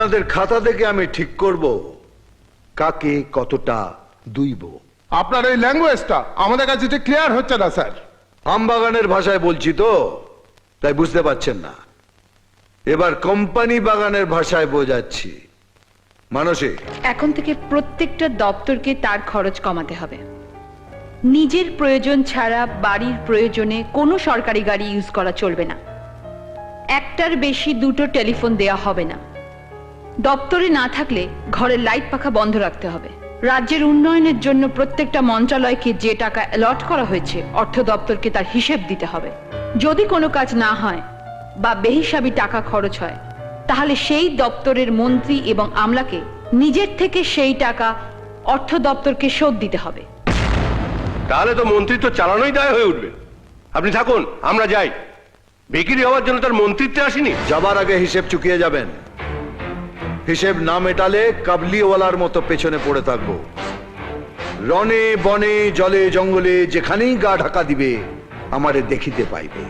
আপনাদের খাতা দেখে আমি ঠিক করব কাকে কতটা দুইব। আপনার এই ল্যাঙ্গুয়েজটা আমাদের কাছে ঠিক ক্লিয়ার হচ্ছে না স্যার। আমবাগানের ভাষায় বলছি তো, তাই বুঝতে পারছেন না। এবার কোম্পানি বাগানের ভাষায় বোঝাচ্ছি। মানসী, এখন থেকে প্রত্যেকটা দপ্তরকে তার খরচ কমাতে হবে। নিজের প্রয়োজন ছাড়া বাড়ির প্রয়োজনে কোনো সরকারি গাড়ি ইউজ করা চলবে না। একটার বেশি দুটো টেলিফোন দেয়া হবে না। দপ্তরে না থাকলে ঘরের লাইট পাখা বন্ধ রাখতে হবে। রাজ্যের উন্নয়নের জন্য প্রত্যেকটা মন্ত্রণালয়কে যে টাকা অ্যালট করা হয়েছে অর্থ দপ্তরকে তার হিসেব দিতে হবে। যদি কোনো কাজ না হয় বা বেহিসাবি টাকা খরচ হয় তাহলে সেই দপ্তরের মন্ত্রী এবং আমলাকে নিজের থেকে সেই টাকা অর্থ দপ্তরকে শোধ দিতে হবে। তাহলে তো মন্ত্রিত্ব চালানোই দায় হয়ে উঠবে। আপনি থাকুন, আমরা যাই। বিক্রি হওয়ার জন্য তার মন্ত্রিত্বে আসেনি। যাবার আগে হিসেব চুকিয়ে যাবেন। হিসেব না মেটালে কাবলিওয়ালার মতো পেছনে পড়ে থাকবো। রনে বনে জলে জঙ্গলে যেখানেই গা ঢাকা দিবে আমারে দেখিতে পাইবে।